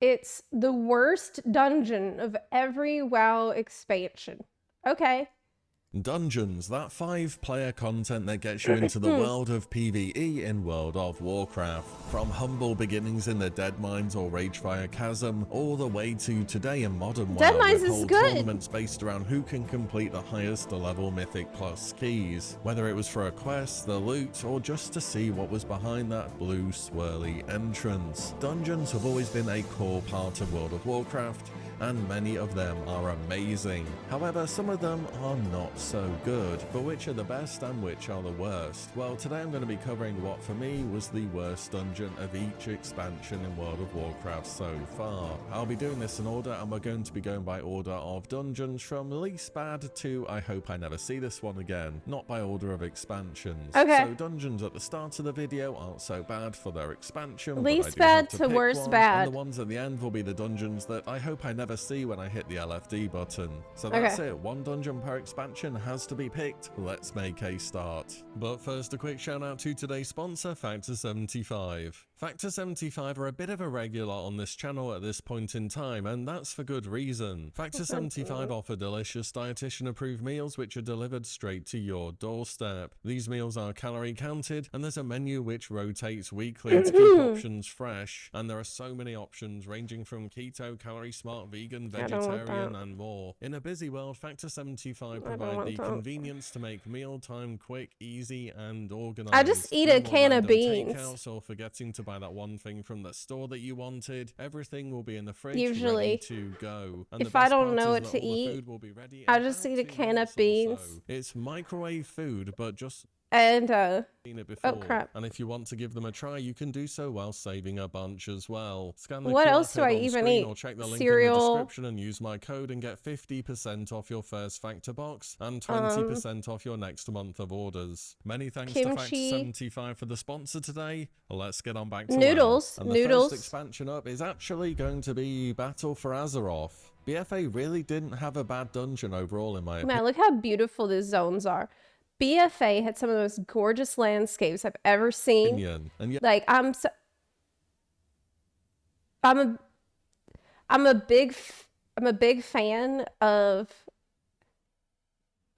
It's the worst dungeon of every WoW expansion. Okay. Dungeons, that 5-player content that gets you into the world of PvE in World of Warcraft. From humble beginnings in the Deadmines or Ragefire Chasm, all the way to today in modern WoW with whole tournaments based around who can complete the highest level Mythic Plus keys. Whether it was for a quest, the loot, or just to see what was behind that blue swirly entrance. Dungeons have always been a core part of World of Warcraft, and many of them are amazing. However, some of them are not so good. But which are the best and which are the worst? Well, today I'm going to be covering what for me was the worst dungeon of each expansion in World of Warcraft so far. I'll be doing this in order, and we're going to be going by order of dungeons from least bad to I hope I never see this one again, not by order of expansions. Okay. So dungeons at the start of the video aren't so bad for their expansion, least bad to worst bad, and the ones at the end will be the dungeons that I hope I never see when I hit the LFD button. So that's it, one dungeon per expansion has to be picked. Let's make a start. But first, a quick shout out to today's sponsor, Factor 75. Factor 75 are a bit of a regular on this channel at this point in time, and that's for good reason. Factor 75 offer delicious dietitian approved meals which are delivered straight to your doorstep. These meals are calorie counted, and there's a menu which rotates weekly to keep options fresh, and there are so many options ranging from keto, calorie smart, vegan, vegetarian, and more. In a busy world, Factor 75 provide the convenience to make mealtime quick, easy, and organized. I just eat a can of beans. Takeouts or forgetting to buy that one thing from the store that you wanted. Everything will be in the fridge, usually ready to go. And if I don't know what to eat, I just eat a can of beans. It's microwave food, but just and seen it before. oh crap. And if you want to give them a try, you can do so while saving a bunch as well. Scan the what QR else do I code on even screen eat? or check the link Cereal. in the description and use my code and get 50% off your first Factor box and 20% off your next month of orders. Many thanks to Factor 75 for the sponsor today. Let's get on back to noodles. And the first expansion up is actually going to be Battle for Azeroth. BFA really didn't have a bad dungeon overall in my opinion. Man, look how beautiful these zones are. BFA had some of the most gorgeous landscapes I've ever seen. And like I'm a big fan of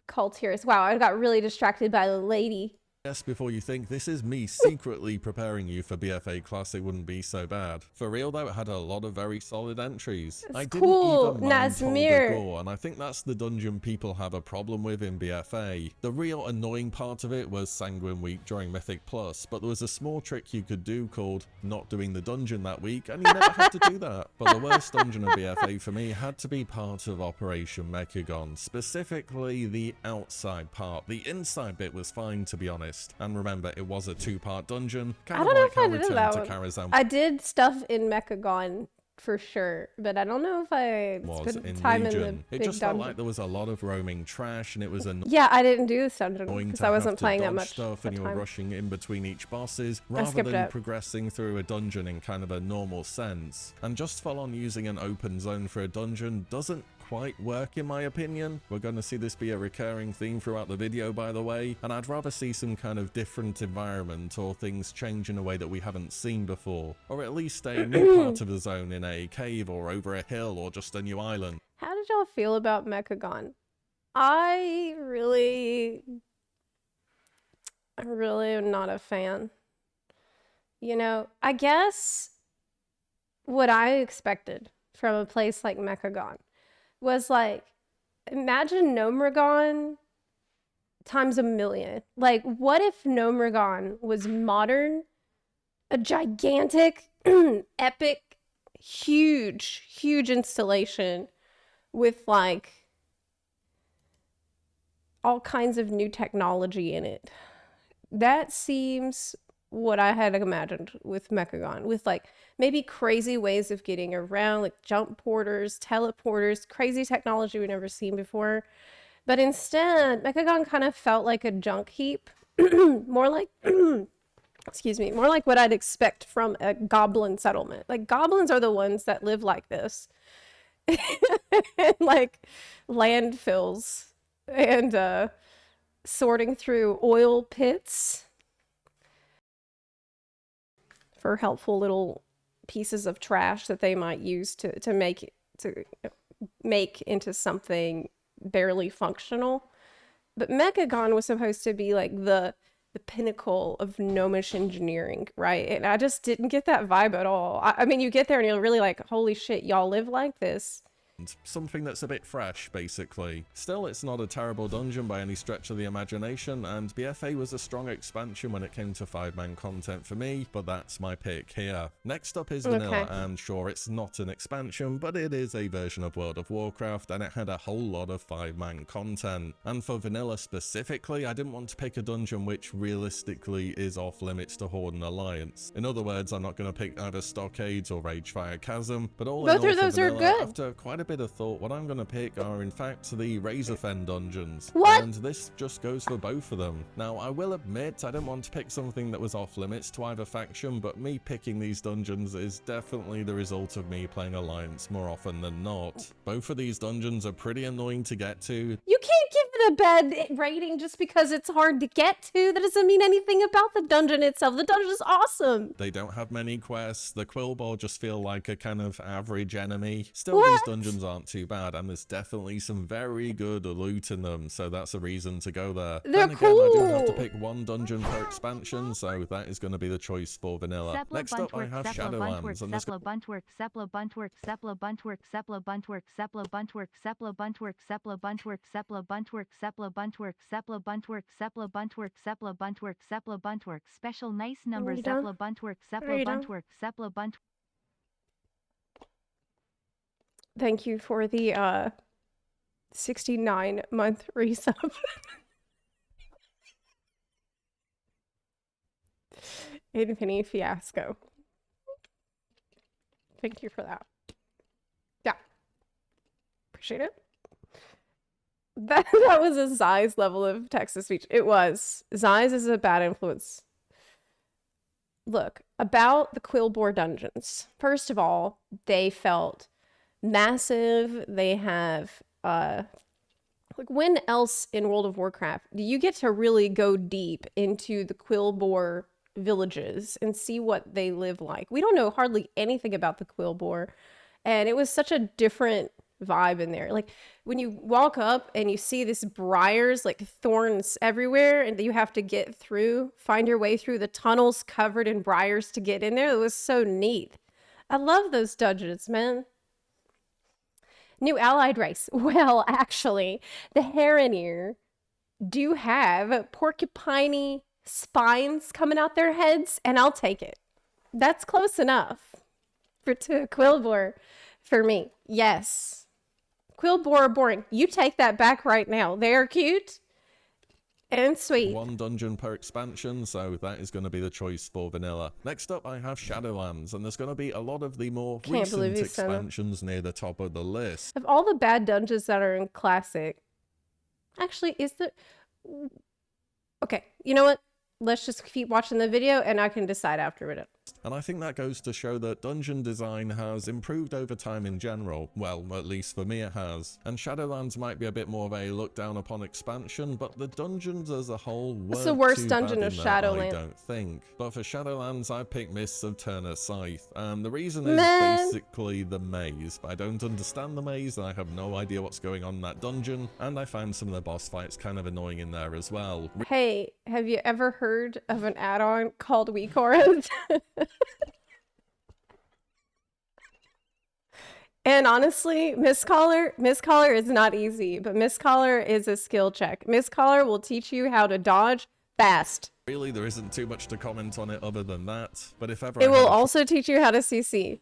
cult heroes. Wow, I got really distracted by the lady. Yes, before you think this is me secretly preparing you for BFA class, it wouldn't be so bad. For real though, it had a lot of very solid entries. I didn't even mind Gore, and I think that's the dungeon people have a problem with in BFA. The real annoying part of it was Sanguine Week during Mythic Plus, but there was a small trick you could do called not doing the dungeon that week, and you never had to do that. But the worst dungeon of BFA for me had to be part of Operation Mechagon, specifically the outside part. The inside bit was fine, to be honest. And remember, it was a 2-part dungeon. I don't know if I did that one. I did stuff in Mechagon for sure, but I don't know if I spent time in the big It just felt like there was a lot of roaming trash, and it was yeah, I didn't do this dungeon because I wasn't playing that much stuff, and you were rushing in between each bosses rather than progressing through a dungeon in kind of a normal sense. And just full on using an open zone for a dungeon doesn't quite work in my opinion. We're going to see this be a recurring theme throughout the video, by the way, and I'd rather see some kind of different environment or things change in a way that we haven't seen before, or at least a new part of the zone in a cave or over a hill or just a new island. How did y'all feel about Mechagon? I really am not a fan. You know, I guess what I expected from a place like Mechagon was like, imagine Gnomeregan times a million. Like, what if Gnomeregan was modern, a gigantic, epic, huge installation with like all kinds of new technology in it? That seems what I had imagined with Mechagon, with like maybe crazy ways of getting around, like jump porters, teleporters, crazy technology we've never seen before. But instead, Mechagon kind of felt like a junk heap, more like excuse me, more like what I'd expect from a goblin settlement. Like, goblins are the ones that live like this. Like landfills and sorting through oil pits for helpful little pieces of trash that they might use to make into something barely functional. But Mechagon was supposed to be like the pinnacle of gnomish engineering, right? And I just didn't get that vibe at all. I mean, you get there and you're really like, holy shit, y'all live like this. Something that's a bit fresh, basically. Still, it's not a terrible dungeon by any stretch of the imagination, and BFA was a strong expansion when it came to 5-man content for me, but that's my pick here. Next up is Vanilla, and sure, it's not an expansion, but it is a version of World of Warcraft, and it had a whole lot of 5-man content. And for Vanilla specifically, I didn't want to pick a dungeon which realistically is off limits to Horde and Alliance. In other words, I'm not going to pick either Stockades or Ragefire Chasm, but all in all, for Vanilla, after quite a bit of thought, what I'm going to pick are in fact the Razorfen dungeons. What? And this just goes for both of them. Now, I will admit I didn't want to pick something that was off limits to either faction, but me picking these dungeons is definitely the result of me playing Alliance more often than not. Both of these dungeons are pretty annoying to get to. You can't give it a bad rating just because it's hard to get to. That doesn't mean anything about the dungeon itself. The dungeon is awesome. They don't have many quests. The Quillbore just feel like a kind of average enemy. Still, these dungeons aren't too bad, and there's definitely some very good loot in them, so that's a reason to go there. They're then again, cool. I do have to pick one dungeon per expansion, so that is going to be the choice for Vanilla. Zepla Next up, I have Shadowlands, and there's Zepla Buntwork, Zepla Buntwork, Zepla Buntwork, Zepla Buntwork, Zepla Buntwork, Zepla Buntwork, Zepla Buntwork, Zepla Buntwork, Zepla Buntwork, Zepla Buntwork, Zepla Buntwork, Zepla Buntwork, Zepla Buntwork, special nice number, Zepla Buntwork, Zepla Buntwork, Zepla Buntwork. Thank you for the 69-month resub. Infinity Fiasco. Thank you for that. Yeah. Appreciate it. That was a Zeiss level of text-to-speech. It was. Zeiss is a bad influence. Look, about the Quillbore dungeons. First of all, they felt massive. They have like, when else in World of Warcraft do you get to really go deep into the Quillbore villages and see what they live like? We don't know hardly anything about the Quillbore, and it was such a different vibe in there. Like when you walk up and you see this briars, like thorns everywhere, and you have to get through, find your way through the tunnels covered in briars to get in there. It was so neat. I love those dungeons, man. New allied race. Well, actually, the Heronir do have porcupine spines coming out their heads, and I'll take it. That's close enough to Quillbore for me. Yes. Quillbore are boring. You take that back right now. They are cute and sweet. One dungeon per expansion, so that is going to be the choice for Vanilla. Next up, I have Shadowlands, and there's going to be a lot of the more recent expansions near the top of the list. Of all the bad dungeons that are in Classic, actually, is there... Okay, you know what? Let's just keep watching the video, and I can decide after it. And I think that goes to show that dungeon design has improved over time in general. Well, at least for me it has. And Shadowlands might be a bit more of a look down upon expansion, but the dungeons as a whole weren't It's the worst too dungeon bad of in that, Shadowlands. I don't think. But for Shadowlands, I picked Mists of Turner Scythe, and the reason is basically the maze. I don't understand the maze, and I have no idea what's going on in that dungeon, and I find some of the boss fights kind of annoying in there as well. Hey, have you ever heard of an add-on called WeChorus? And honestly, Mistcaller is not easy, but Mistcaller is a skill check. Mistcaller will teach you how to dodge fast. Really, there isn't too much to comment on it other than that, but if ever it will also teach you how to CC.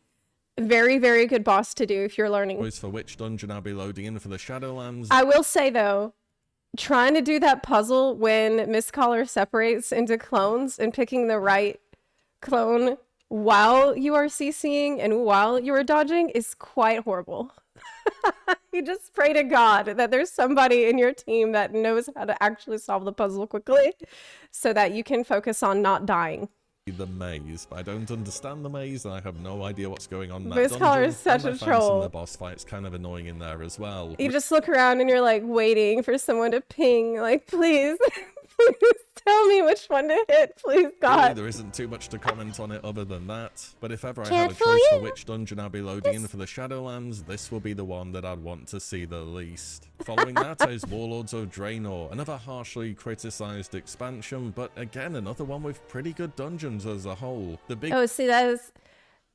Very, very good boss to do if you're learning. For which dungeon I'll be loading in for the Shadowlands. I will say though, trying to do that puzzle when Mistcaller separates into clones and picking the right clone while you are CCing and while you are dodging is quite horrible. You just pray to God that there's somebody in your team that knows how to actually solve the puzzle quickly so that you can focus on not dying. The maze. I don't understand the maze, and I have no idea what's going on in that Mistcaller is such a troll. Some of the boss fights kind of annoying in there as well. You just look around and you're like waiting for someone to ping, like, please, Please tell me which one to hit, please, Really, God. there isn't too much to comment on it other than that, but if ever I Can't had a fool choice for you. which dungeon I'd be loading in for the Shadowlands, this will be the one that I'd want to see the least. Following that is Warlords of Draenor, another harshly criticized expansion, but again, another one with pretty good dungeons as a whole. The big Oh, see,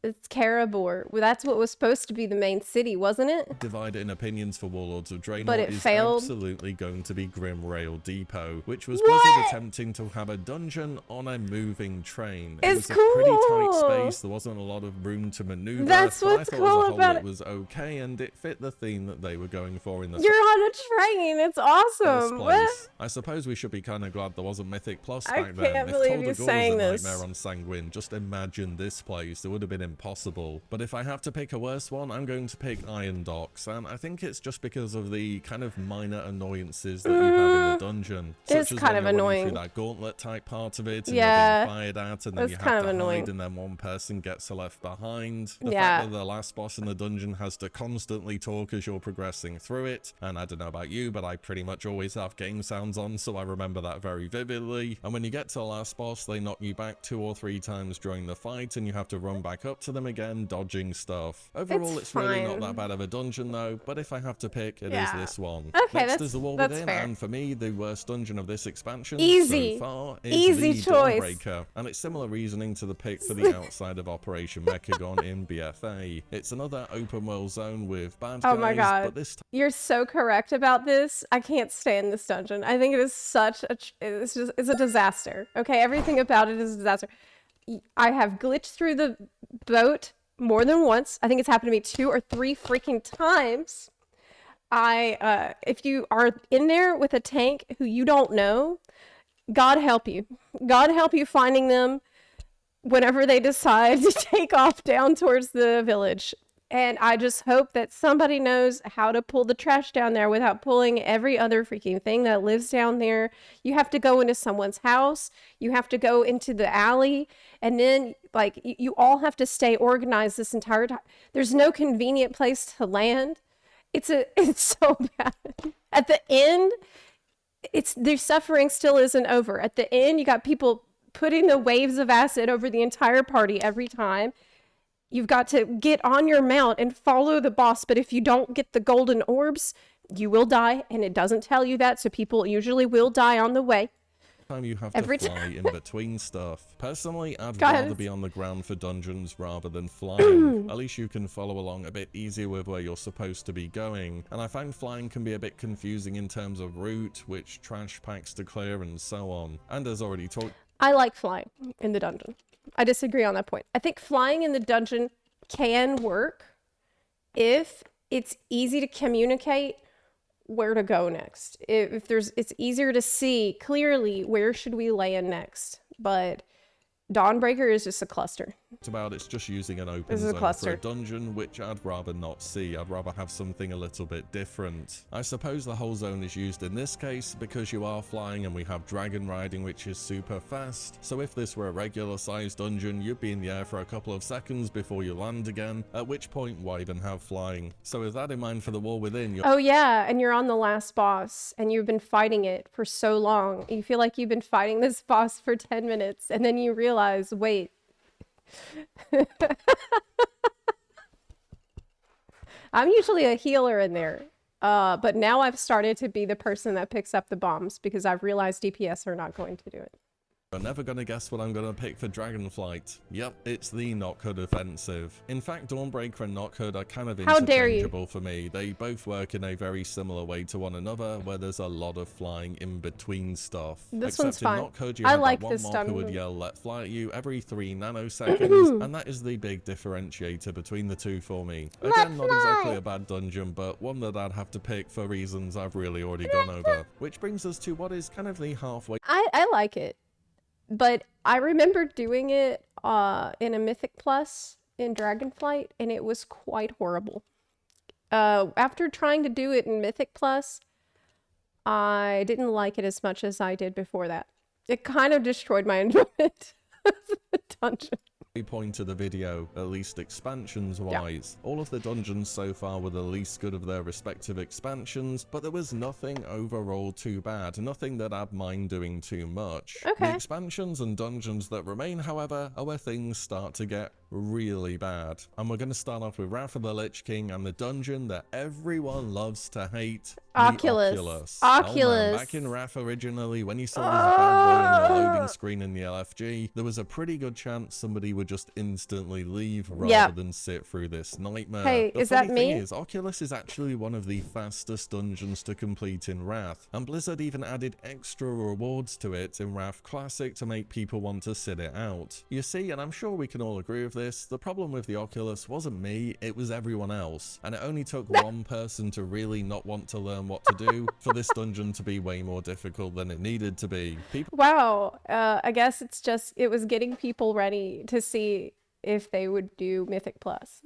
it's Karabor. Well, that's what was supposed to be the main city, wasn't it? divide in opinions for Warlords of Draenor But it is failed. absolutely going to be Grim Rail Depot, which was What? Blizzard attempting to have a dungeon on a moving train. It It's was a pretty tight cool. space, there wasn't a lot of room to maneuver, That's but what's I thought cool as a whole about it it. was okay and it fit the theme that they were going for in the You're on a train. It's first awesome. What? place. I suppose we should be kind of glad there wasn't Mythic Plus I back then. can't If believe Tol you're de Gore saying was a this. nightmare on Sanguine, just imagine this place. It would have been impossible. But if I have to pick a worse one, I'm going to pick Iron Docks, and I think it's just because of the kind of minor annoyances that you have in the dungeon, It's such as kind when of you're running annoying. through that gauntlet type part of it, and Yeah, you're being fired at, and then that's you kind have of to annoying. hide, and then one person gets left behind. The Yeah. fact that the last boss in the dungeon has to constantly talk as you're progressing through it, and I don't know about you, but I pretty much always have game sounds on, so I remember that very vividly. And when you get to the last boss, they knock you back 2 or 3 times during the fight, and you have to run back up to them again, dodging stuff. Overall, it's really not fine. that bad of a dungeon though, but if I have to pick, it is Yeah. this one. Okay, Next that's- is the War that's Within, fair. and for me, the worst dungeon of this expansion Easy. so far is Easy the choice. Dawnbreaker, and it's similar reasoning to the pick for the outside of Operation Mechagon in BFA. It's another open world zone with bad guys, Oh my God. but this You're so correct about this. I can't stand this dungeon. I think it is such a, it's a disaster. Okay, everything about it is a disaster. I have glitched through the boat more than once. I think it's happened to me 2 or 3 freaking times. If you are in there with a tank who you don't know, God help you. God help you finding them whenever they decide to take off down towards the village. And I just hope that somebody knows how to pull the trash down there without pulling every other freaking thing that lives down there. You have to go into someone's house. You have to go into the alley. And then, like, you all have to stay organized this entire time. There's no convenient place to land. It's so bad. At the end, their suffering still isn't over. At the end, you got people putting the waves of acid over the entire party every time. You've got to get on your mount and follow the boss, but if you don't get the golden orbs, you will die, and it doesn't tell you that, so people usually will die on the way. time you have Every to fly in between stuff. Personally, I'd God. rather be on the ground for dungeons rather than flying. At least you can follow along a bit easier with where you're supposed to be going. And I find flying can be a bit confusing in terms of route, which trash packs to clear, and so on. And as already talked, I like flying in the dungeon. I disagree on that point. I think flying in the dungeon can work if it's easy to communicate where to go next. It's easier to see clearly where should we land next. But Dawnbreaker is just a cluster. about it's just using an open This is a zone for cluster. a dungeon, which I'd rather not see. I'd rather have something a little bit different. I suppose the whole zone is used in this case because you are flying and we have dragon riding, which is super fast. So if this were a regular sized dungeon, you'd be in the air for a couple of seconds before you land again, at which point why even have flying? So with that in mind for the War Within, you're Oh yeah, and you're on the last boss and you've been fighting it for so long. You feel like you've been fighting this boss for 10 minutes and then you realize, wait, I'm usually a healer in there, but now I've started to be the person that picks up the bombs because I've realized DPS are not going to do it. never gonna guess what I'm gonna pick for Dragonflight. Yep, it's the Knockhood offensive. In fact, Dawnbreaker and Knockhood are kind of How dare you. interchangeable for me. They both work in a very similar way to one another, where there's a lot of flying in between stuff. This Except one's in fine. Knockhood, you I have like that one this marker would dungeon. yell "Let fly" at you every 3 nanoseconds, and that is the big differentiator between the two for me. Again, not exactly a bad dungeon, but one that I'd have to pick for reasons I've really already gone over. Which brings us to what is kind of the halfway I like it, but I remember doing it in a Mythic Plus in Dragonflight, and it was quite horrible. After trying to do it in Mythic Plus, I didn't like it as much as I did before that. It kind of destroyed my enjoyment of the dungeon. point of the video, at least expansions wise. All of the dungeons so far were the least good of their respective expansions, but there was nothing overall too bad, nothing that I'd mind doing too much. Okay. The expansions and dungeons that remain, however, are where things start to get really bad. And we're going to start off with Wrath of the Lich King and the dungeon that everyone loves to hate, Oculus. the Oculus. Oh man, back in Wrath originally, when you saw this bad boy on the loading screen in the LFG, there was a pretty good chance somebody would just instantly leave rather than sit through this nightmare. Hey, the is funny that me? thing is, Oculus is actually one of the fastest dungeons to complete in Wrath, and Blizzard even added extra rewards to it in Wrath Classic to make people want to sit it out. You see, and I'm sure we can all agree with this, the problem with the Oculus wasn't me, it was everyone else, and it only took one person to really not want to learn what to do for this dungeon to be way more difficult than it needed to be. Wow, I guess it was getting people ready to see if they would do Mythic Plus.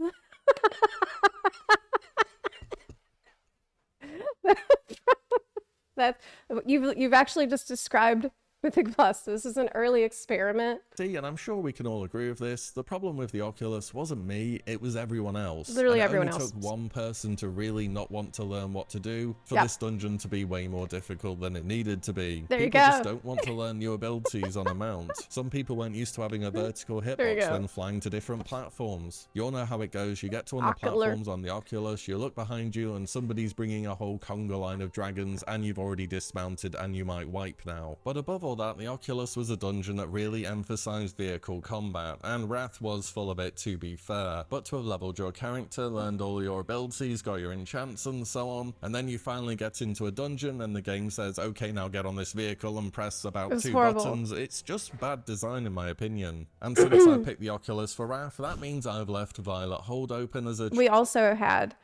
You've actually just described Mythic Plus. This is an early experiment. See, and I'm sure we can all agree with this, the problem with the Oculus wasn't me, it was everyone else. Literally and everyone it only else. took one person to really not want to learn what to do for this dungeon to be way more difficult than it needed to be. There you People go. just don't want to learn new abilities on a mount. Some people weren't used to having a vertical hitbox when flying to different platforms. You all know how it goes. You get to one of the platforms on the Oculus, you look behind you and somebody's bringing a whole conga line of dragons and you've already dismounted and you might wipe now. But above all that, the Oculus was a dungeon that really emphasized vehicle combat, and Wrath was full of it to be fair, but to have leveled your character, learned all your abilities, got your enchants and so on, and then you finally get into a dungeon and the game says, okay, now get on this vehicle and press about two buttons. It's just bad design in my opinion. And since I picked the Oculus for Wrath, that means I've left Violet Hold open as a... We also had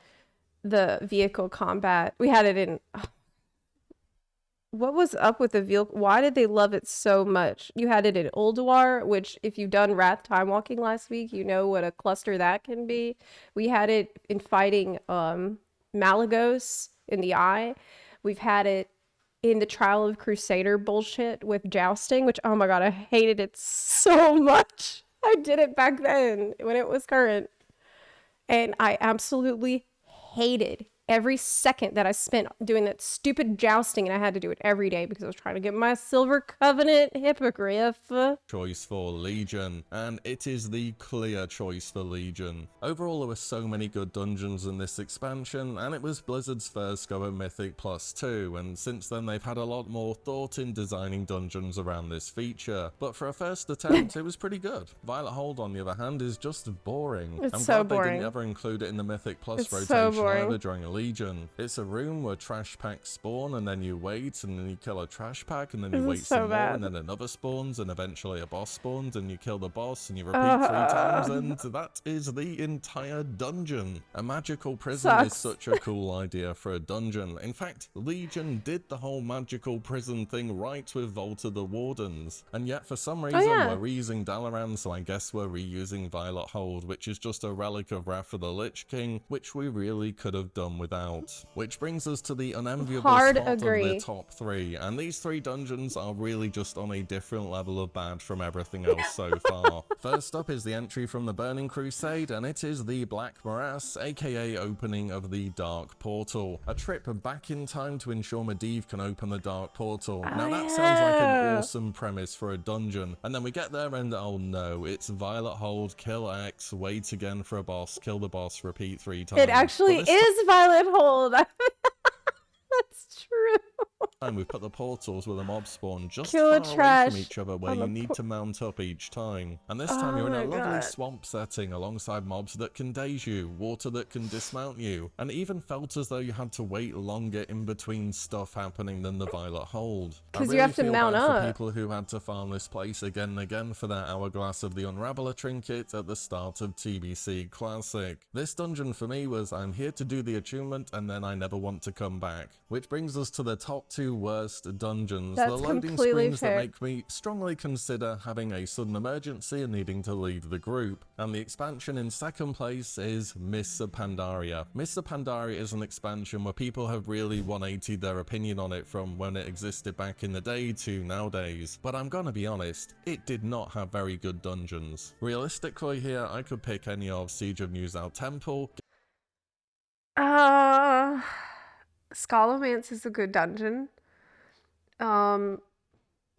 the vehicle combat. We had it in... What was up with the vehicle? Why did they love it so much? You had it in Ulduar, which if you've done Wrath Time Walking last week, you know what a cluster that can be. We had it in fighting Malagos in the Eye. We've had it in the Trial of Crusader bullshit with jousting, which, oh my god, I hated it so much. I did it back then when it was current. And I absolutely hated every second that I spent doing that stupid jousting, and I had to do it every day because I was trying to get my Silver Covenant Hippogriff. Choice for Legion, and it is the clear choice for Legion. Overall, there were so many good dungeons in this expansion, and it was Blizzard's first go at Mythic Plus 2, and since then they've had a lot more thought in designing dungeons around this feature. But for a first attempt, it was pretty good. Violet Hold, on the other hand, is just boring. It's I'm so glad boring. they didn't ever include it in the Mythic Plus It's rotation so boring. either during a Legion. It's a room where trash packs spawn and then you wait and then you kill a trash pack and then you wait some more and then another spawns and eventually a boss spawns and you kill the boss and you repeat 3 times and that is the entire dungeon. A magical prison is such a cool idea for a dungeon. In fact, Legion did the whole magical prison thing right with Vault of the Wardens, and yet for some reason we're reusing Dalaran, so I guess we're reusing Violet Hold, which is just a relic of Wrath of the Lich King, which we really could have done without. Which brings us to the unenviable spot of the top 3, and these 3 dungeons are really just on a different level of bad from everything else so far. First up is the entry from the Burning Crusade, and it is the Black Morass, aka opening of the Dark Portal. A trip back in time to ensure Medivh can open the Dark Portal. Now that sounds like an awesome premise for a dungeon, and then we get there and oh no, it's Violet Hold, kill X, wait again for a boss, kill the boss, repeat 3 times. It actually is Violet Hold. That's true. And we've put the portals where the mobs spawn just Kill far trash away from each other where you need to mount up each time. And this time you're in a lovely swamp setting alongside mobs that can daze you, water that can dismount you, and it even felt as though you had to wait longer in between stuff happening than the Violet Hold. Because you have to mount up. For people who had to farm this place again and again for their Hourglass of the Unraveler trinket at the start of TBC Classic. This dungeon for me was I'm here to do the attunement and then I never want to come back. Which brings us to the top two worst dungeons. That's The loading completely screens that fair. make me strongly consider having a sudden emergency and needing to leave the group. And the expansion in second place is Mists of Pandaria. Mists of Pandaria is an expansion where people have really 180'd their opinion on it from when it existed back in the day to nowadays. But I'm gonna be honest, it did not have very good dungeons. Realistically here, I could pick any of Siege of Newzal Temple. Scholomance is a good dungeon.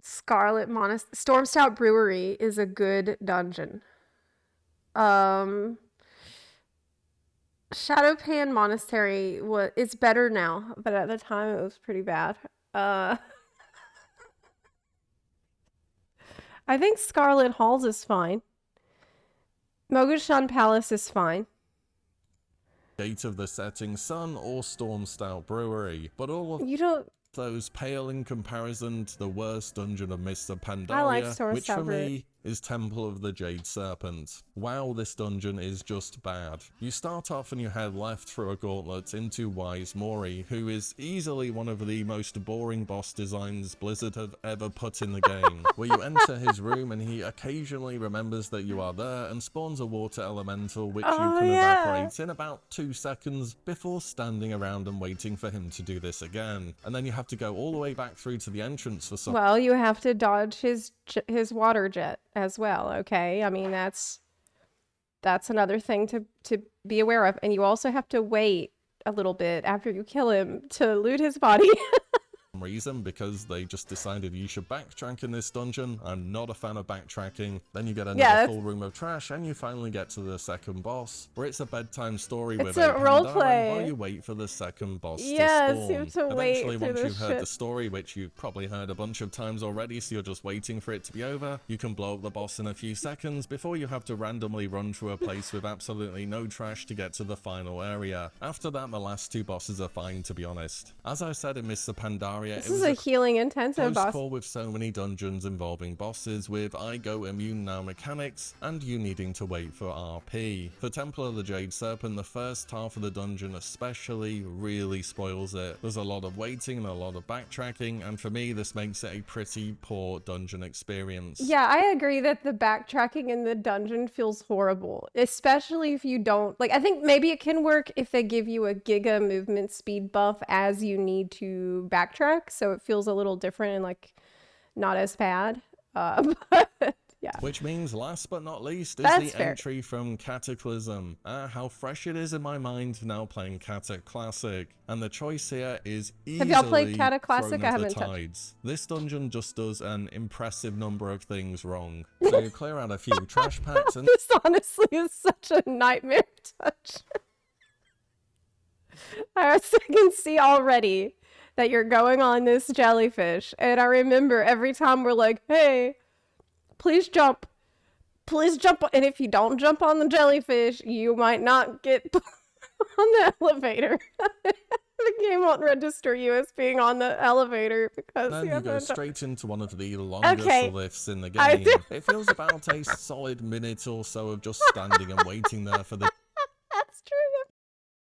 Scarlet Monastery, Stormstout Brewery is a good dungeon. Shadowpan Monastery it's better now, but at the time it was pretty bad. I think Scarlet Halls is fine. Mogu'shan Palace is fine. Gate of the Setting Sun or Stormstout Brewery, but all of You don't. those pale in comparison to the worst dungeon of Mists of Pandaria, I like which for Stormstout Brewery. me is Temple of the Jade Serpent. Wow, this dungeon is just bad. You start off and you head left through a gauntlet into Wise Mori, who is easily one of the most boring boss designs Blizzard have ever put in the game, where you enter his room and he occasionally remembers that you are there and spawns a water elemental which you can evaporate in about 2 seconds before standing around and waiting for him to do this again. And then you have to go all the way back through to the entrance for some Well, you have to dodge his water jet as well, okay? I mean, that's another thing to be aware of. And you also have to wait a little bit after you kill him to loot his body. reason, because they just decided you should backtrack in this dungeon. I'm not a fan of backtracking. Then you get another full room of trash and you finally get to the second boss, where it's a bedtime story with a roleplay while you wait for the second boss to yes, spawn. you have to Eventually, wait once you've heard the story, which you've probably heard a bunch of times already, so you're just waiting for it to be over, you can blow up the boss in a few seconds before you have to randomly run through a place with absolutely no trash to get to the final area. After that, the last two bosses are fine, to be honest. As I said in Mr. Pandaria, this is a healing intensive boss call with so many dungeons involving bosses with I go immune now mechanics and you needing to wait for RP. For Temple of the Jade Serpent, the first half of the dungeon especially really spoils it. There's a lot of waiting and a lot of backtracking, and for me this makes it a pretty poor dungeon experience. Yeah, I agree that the backtracking in the dungeon feels horrible, especially if you don't I think maybe it can work if they give you a giga movement speed buff as you need to backtrack, so it feels a little different and not as bad. But yeah. Which means, last but not least, is That's the fair. entry from Cataclysm. How fresh it is in my mind now playing Cata Classic. And the choice here is easily Have y'all played Cata Classic? thrown I of the haven't touched. tides. This dungeon just does an impressive number of things wrong. So you clear out a few trash packs and This honestly is such a nightmare touch. I can see already that you're going on this jellyfish, and I remember every time we're like, hey, please jump, and if you don't jump on the jellyfish, you might not get on the elevator. The game won't register you as being on the elevator because then you go haven't straight into one of the longest lifts in the I game. It feels about a solid minute or so of just standing and waiting there for the That's true.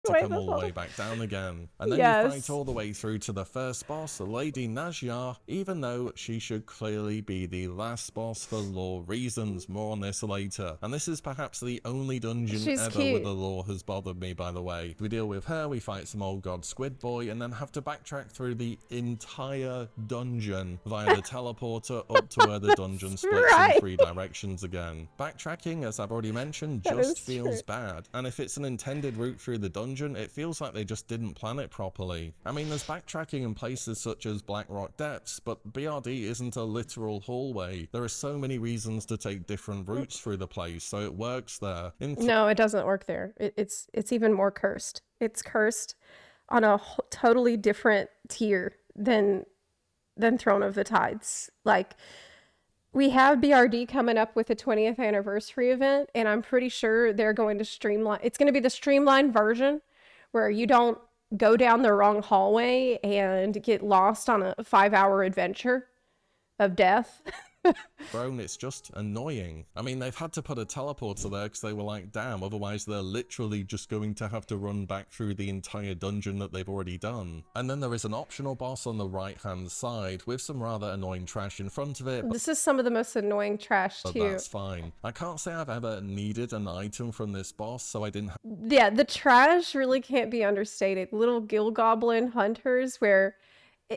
to Wait, come that's all the all. way back down again. And then Yes. you fight all the way through to the first boss, Lady Najjar, even though she should clearly be the last boss for lore reasons. More on this later. And this is perhaps the only dungeon She's ever cute. where the lore has bothered me, by the way. We deal with her, we fight some old god squid boy, and then have to backtrack through the entire dungeon via the teleporter up to where the dungeon splits right. in 3 directions again. Backtracking, as I've already mentioned, That just is feels true. bad. And if it's an intended route through the dungeon, it feels like they just didn't plan it properly. I mean, there's backtracking in places such as Blackrock Depths, but BRD isn't a literal hallway. There are so many reasons to take different routes through the place, so it works there. No, it doesn't work there. It's even more cursed. It's cursed on a totally different tier than Throne of the Tides. We have BRD coming up with a 20th anniversary event, and I'm pretty sure they're going to streamline. It's going to be the streamlined version where you don't go down the wrong hallway and get lost on a 5-hour adventure of death. Throne, it's just annoying. I mean, they've had to put a teleporter there because they were like, damn, otherwise they're literally just going to have to run back through the entire dungeon that they've already done. And then there is an optional boss on the right-hand side with some rather annoying trash in front of it. This is some of the most annoying trash But too. that's fine. I can't say I've ever needed an item from this boss, so I didn't Yeah, the trash really can't be understated. Little gill goblin hunters where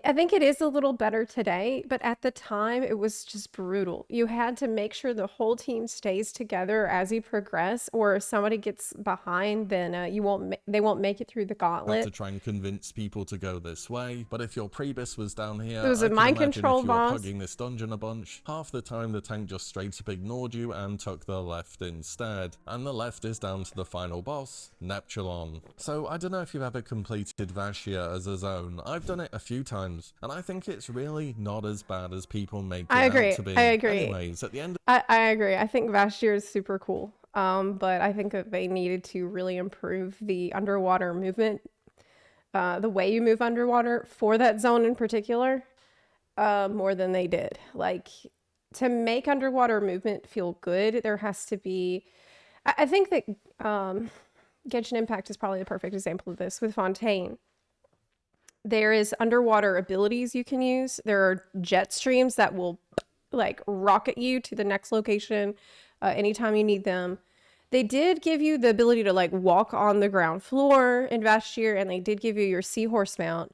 I think it is a little better today, but at the time it was just brutal. You had to make sure the whole team stays together as you progress, or if somebody gets behind, then they won't make it through the have gauntlet. to try and convince people to go this way. But if your Prebus was down here, There was I a can mind imagine control if you were boss. hugging this dungeon a bunch, half the time the tank just straight up ignored you and took the left instead. And the left is down to the final boss, Neptulon. So I don't know if you've ever completed Vashia as a zone. I've done it a few times, and I think it's really not as bad as people make it out to be. I agree. Anyways, at the end I agree. I think Vashtir is super cool. But I think that they needed to really improve the underwater movement, the way you move underwater for that zone in particular, more than they did. Like, to make underwater movement feel good, there has to be. I think that Genshin Impact is probably the perfect example of this with Fontaine. There is underwater abilities you can use. There are jet streams that will like rocket you to the next location anytime you need them. They did give you the ability to like walk on the ground floor in Vashtir, and they did give you your seahorse mount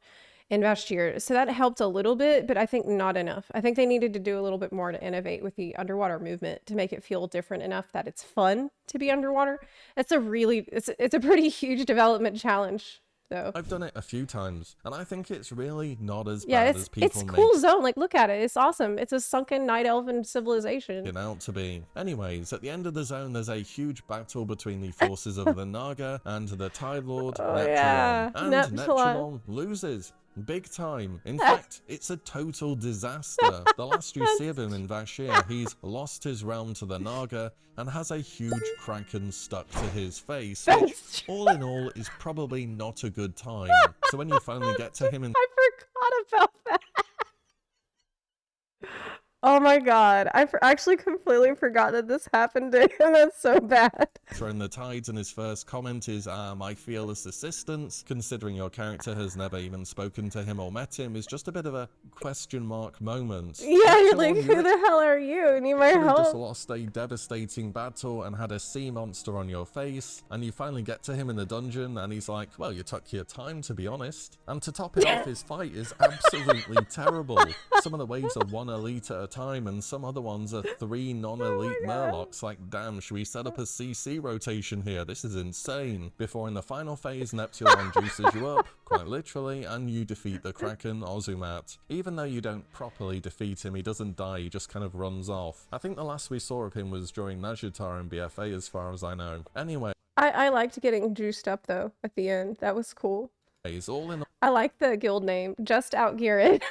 in Vashtir. So that helped a little bit, but I think not enough. I think they needed to do a little bit more to innovate with the underwater movement to make it feel different enough that it's fun to be underwater. It's a pretty huge development challenge. So. I've done it a few times, and I think it's really not as Yeah, bad as people it's make cool zone. Like, look at it. It's awesome. It's a sunken night elven civilization. it out to be. Anyways, at the end of the zone, there's a huge battle between the forces of the Naga and the Tide Lord, Neptulon. Yeah, And Neptulon loses. Big time. In fact, it's a total disaster. The last you see of him in Vashir, he's lost his realm to the Naga and has a huge kraken stuck to his face, which all in all is probably not a good time. So when you finally get to him in I forgot about that. Oh my god. I actually completely forgot that this happened to him. That's so bad. in the Tides, and his first comment is, I feel this assistance, considering your character has never even spoken to him or met him, is just a bit of a question mark moment. Yeah, you're like, Neptulon, who the hell are you? And you might You just help. lost a devastating battle and had a sea monster on your face, and you finally get to him in the dungeon, and he's like, well, you took your time, to be honest. And to top it off, his fight is absolutely terrible. Some of the waves are 1 elite at a time, and some other ones are 3 non-elite Murlocs. Like, damn, should we set up a CC rotation here? This is insane. Before in the final phase, Neptulon juices you up, quite literally, and you defeat the Kraken Ozumat. Even though you don't properly defeat him, he doesn't die, he just kind of runs off. I think the last we saw of him was during Nazjatar and BFA, as far as I know. Anyway. I liked getting juiced up though at the end. That was cool. All in I like the guild name. Just Out Garrett.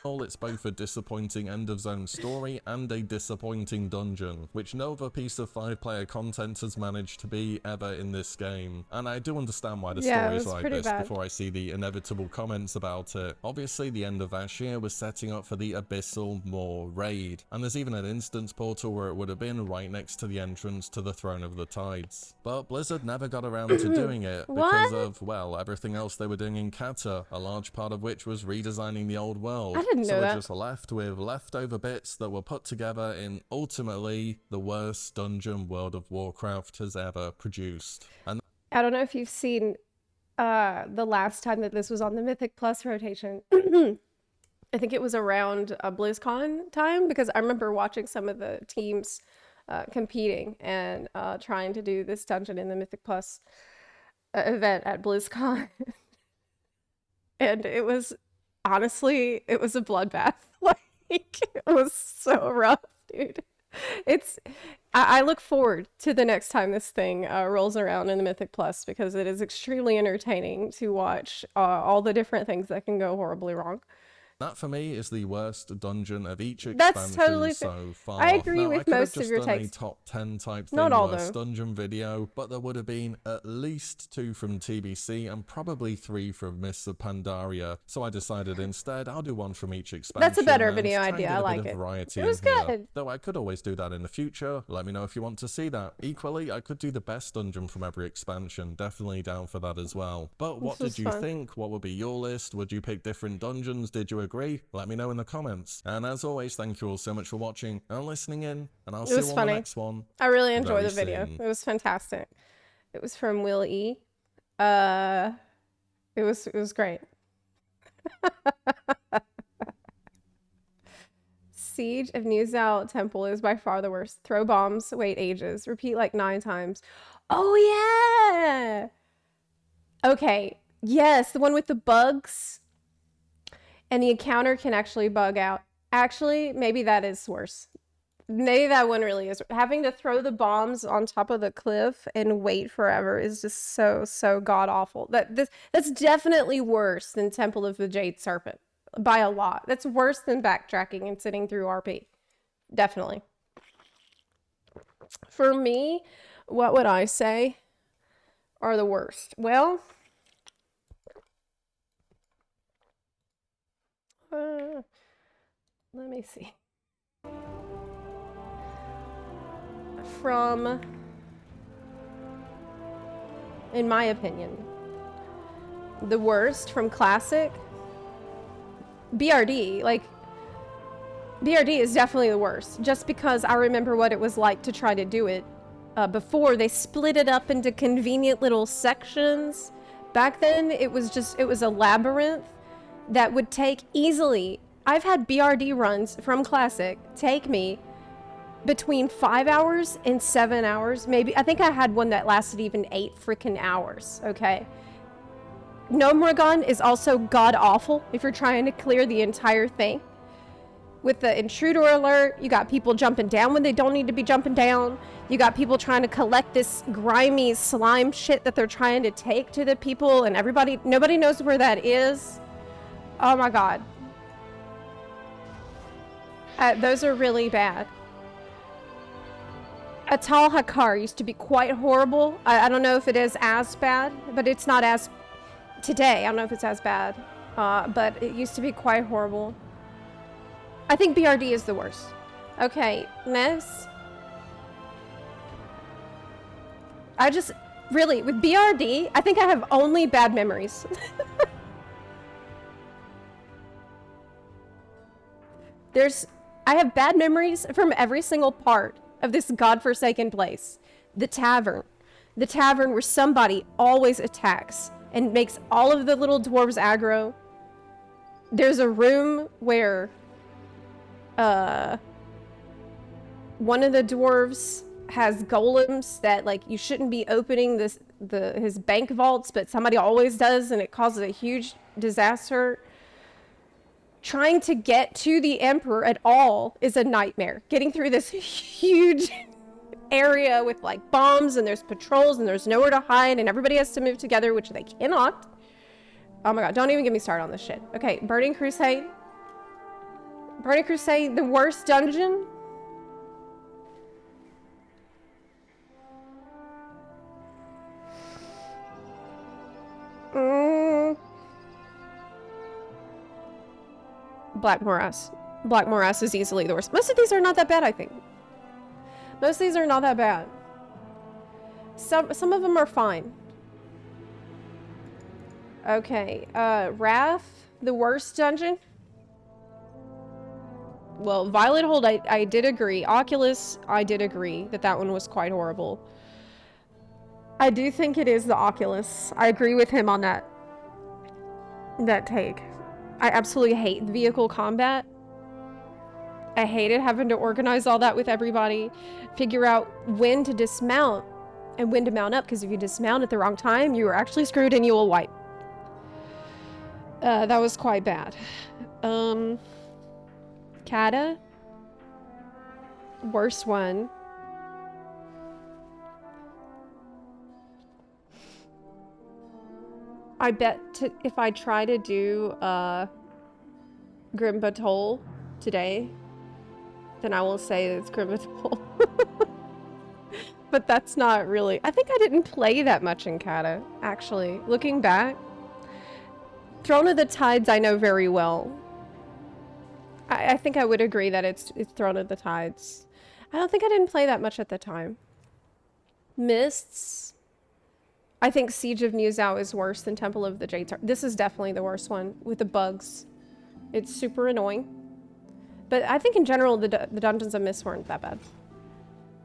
all, it's both a disappointing end of zone story and a disappointing dungeon, which no other piece of 5-player content has managed to be ever in this game. And I do understand why the story is like this before I see the inevitable comments about it. Obviously, the end of Vashir was setting up for the Abyssal Maw raid, and there's even an instance portal where it would have been right next to the entrance to the Throne of the Tides. But Blizzard never got around to doing it because of, well, everything else they were doing in Cata, a large part of which was redesigning the old world. I didn't know so that. we're just left with leftover bits that were put together in ultimately the worst dungeon World of Warcraft has ever produced. And I don't know if you've seen the last time that this was on the Mythic Plus rotation. I think it was around BlizzCon time, because I remember watching some of the teams competing and trying to do this dungeon in the Mythic Plus event at BlizzCon. And it was, honestly, it was a bloodbath. Like, it was so rough, dude. I look forward to the next time this thing rolls around in the Mythic Plus, because it is extremely entertaining to watch all the different things that can go horribly wrong. That for me is the worst dungeon of each That's expansion totally so far. I agree now, with I could have most of just your done a takes. top 10 type Not thing all, worst though. dungeon video, but there would have been at least 2 from TBC and probably 3 from Mists of Pandaria. So I decided instead I'll do 1 from each expansion. That's a better and video try and idea. get I a like bit of it. variety It was in here. good. Though I could always do that in the future. Let me know if you want to see that. Equally, I could do the best dungeon from every expansion. Definitely down for that as well. But what did you think? What would be your list? Would you pick different dungeons? Did you agree? Let me know in the comments. And as always, thank you all so much for watching and listening in, and I'll see you on the next one. I really enjoyed the very video. soon. It was fantastic. It was from WillE. It was great. Siege of New Zao Temple is by far the worst. Throw bombs, wait ages, repeat like 9 times. Oh yeah! Okay, yes, the one with the bugs. And the encounter can actually bug out. Actually, maybe that is worse. Maybe that one really is. Having to throw the bombs on top of the cliff and wait forever is just so god awful. That's definitely worse than Temple of the Jade Serpent by a lot. That's worse than backtracking and sitting through RP. Definitely. For me, what would I say are the worst? Well, let me see. In my opinion, the worst from Classic, BRD. Like, BRD is definitely the worst, just because I remember what it was like to try to do it before. They split it up into convenient little sections. Back then, it was a labyrinth that would take easily. I've had BRD runs from Classic take me between 5 hours and 7 hours. Maybe, I think I had one that lasted even 8 freaking hours, okay? Gnomeregan is also god-awful if you're trying to clear the entire thing. With the intruder alert, you got people jumping down when they don't need to be jumping down. You got people trying to collect this grimy slime shit that they're trying to take to the people, and nobody knows where that is. Oh my god. Those are really bad. Atal Hakar used to be quite horrible. I don't know if it is as bad, but it's not as... Today, I don't know if it's as bad. But it used to be quite horrible. I think BRD is the worst. Okay, next. Really, with BRD, I think I have only bad memories. I have bad memories from every single part of this godforsaken place. The tavern where somebody always attacks and makes all of the little dwarves aggro. There's a room where one of the dwarves has golems that, like, you shouldn't be opening his bank vaults, but somebody always does, and it causes a huge disaster. Trying to get to the Emperor at all is a nightmare. Getting through this huge area with, like, bombs, and there's patrols, and there's nowhere to hide, and everybody has to move together, which they cannot. Oh my god, don't even get me started on this shit. Okay, Burning Crusade. Burning Crusade, the worst dungeon? Black Morass. Black Morass is easily the worst. Most of these are not that bad, I think. Most of these are not that bad. Some of them are fine. Okay, Wrath, the worst dungeon? Well, Violet Hold, I did agree. Oculus, I did agree that one was quite horrible. I do think it is the Oculus. I agree with him on that take. I absolutely hate vehicle combat. I hated having to organize all that with everybody, figure out when to dismount and when to mount up, because if you dismount at the wrong time, you are actually screwed and you will wipe. That was quite bad. Kata? Worst one. I bet if I try to do Grimbatol today, then I will say it's Grimbatol. But that's not really... I think I didn't play that much in Cata, actually. Looking back, Throne of the Tides I know very well. I think I would agree that it's Throne of the Tides. I don't think I didn't play that much at the time. Mists. I think Siege of Nuzao is worse than Temple of the Jade. This is definitely the worst one with the bugs. It's super annoying. But I think in general the Dungeons of Mist weren't that bad.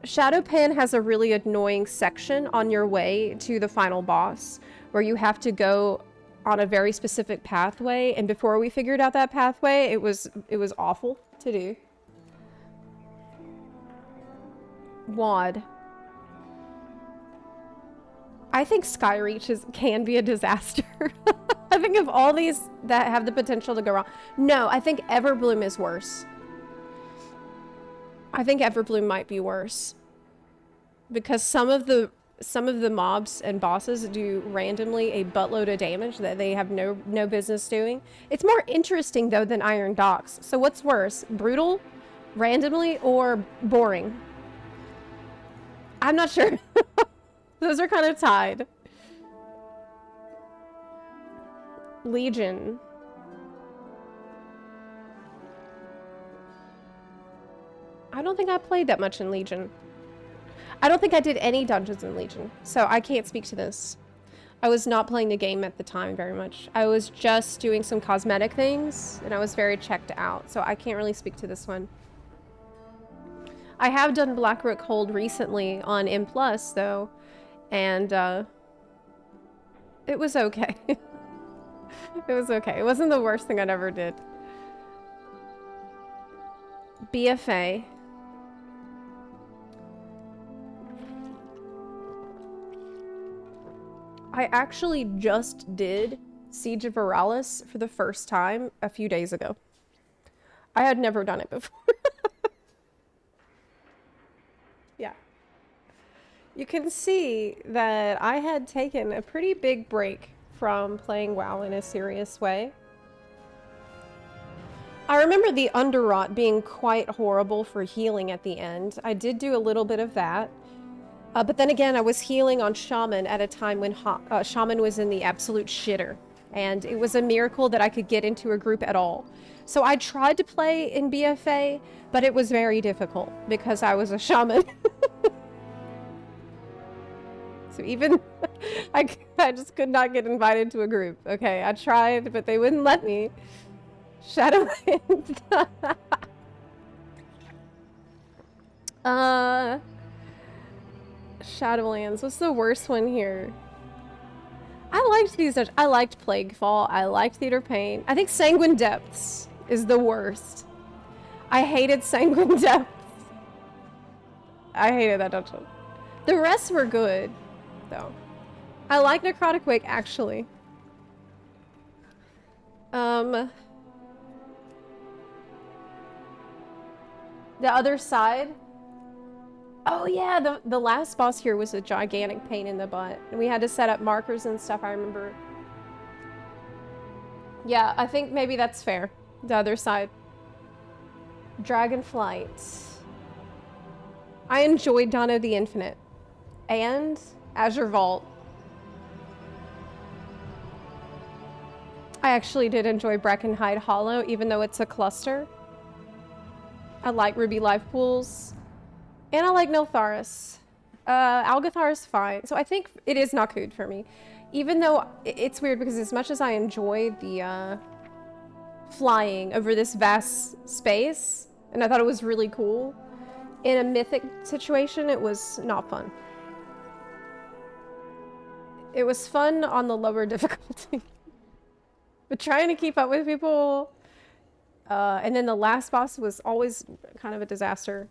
Shadowpan has a really annoying section on your way to the final boss where you have to go on a very specific pathway, and before we figured out that pathway, it was awful to do. WoD. I think Skyreach can be a disaster. I think of all these that have the potential to go wrong. No, I think Everbloom is worse. I think Everbloom might be worse. Because some of the mobs and bosses do randomly a buttload of damage that they have no business doing. It's more interesting though than Iron Docks. So what's worse? Brutal, randomly, or boring? I'm not sure. Those are kind of tied. Legion. I don't think I played that much in Legion. I don't think I did any dungeons in Legion, so I can't speak to this. I was not playing the game at the time very much. I was just doing some cosmetic things, and I was very checked out, so I can't really speak to this one. I have done Blackrook Hold recently on M+, though, and it was okay. It was okay. It wasn't the worst thing I'd ever did. BFA. I actually just did Siege of Veralis for the first time a few days ago. I had never done it before. Yeah. You can see that I had taken a pretty big break from playing WoW in a serious way. I remember the Underrot being quite horrible for healing at the end. I did do a little bit of that. But then again, I was healing on Shaman at a time when Shaman was in the absolute shitter. And it was a miracle that I could get into a group at all. So I tried to play in BFA, but it was very difficult because I was a Shaman. So even, I just could not get invited to a group. Okay, I tried, but they wouldn't let me. Shadowlands. Shadowlands. What's the worst one here? I liked these. I liked Plaguefall. I liked Theater Pain. I think Sanguine Depths is the worst. I hated Sanguine Depths. I hated that dungeon. The rest were good, though. I like Necrotic Wake, actually. The other side. Oh yeah, the last boss here was a gigantic pain in the butt. And we had to set up markers and stuff, I remember. Yeah, I think maybe that's fair. The other side. Dragonflight. I enjoyed Dawn of the Infinite. And Azure Vault. I actually did enjoy Brackenhide Hollow, even though it's a cluster. I like Ruby Life Pools. And I like Niltharis. Algathar is fine. So I think it is Nakud for me. Even though it's weird because as much as I enjoy the flying over this vast space, and I thought it was really cool, in a mythic situation, it was not fun. It was fun on the lower difficulty. But trying to keep up with people, and then the last boss was always kind of a disaster.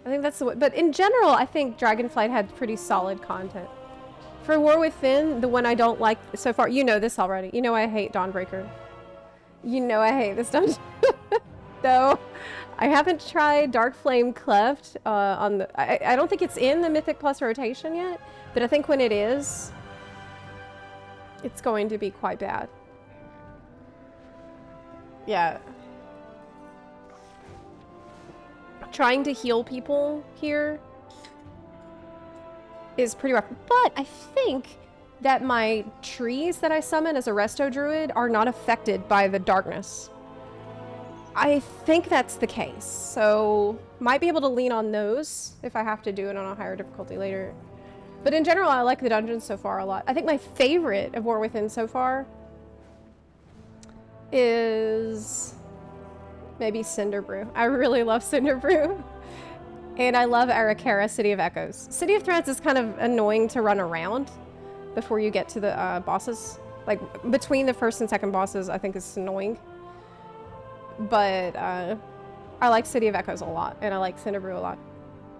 I think that's the way, but in general, I think Dragonflight had pretty solid content. For War Within, the one I don't like so far, you know this already. You know I hate Dawnbreaker. You know I hate this dungeon. Though, I haven't tried Dark Flame Cleft on the... I don't think it's in the Mythic Plus rotation yet, but I think when it is, it's going to be quite bad. Yeah. trying to heal people here is pretty rough. But I think that my trees that I summon as a resto druid are not affected by the darkness. I think that's the case, so might be able to lean on those if I have to do it on a higher difficulty later. But in general, I like the dungeons so far a lot. I think my favorite of War Within so far is maybe Cinderbrew. I really love Cinderbrew. And I love Arrakara, City of Echoes. City of Threads is kind of annoying to run around before you get to the bosses. Like, between the first and second bosses, I think it's annoying. But I like City of Echoes a lot, and I like Cinderbrew a lot.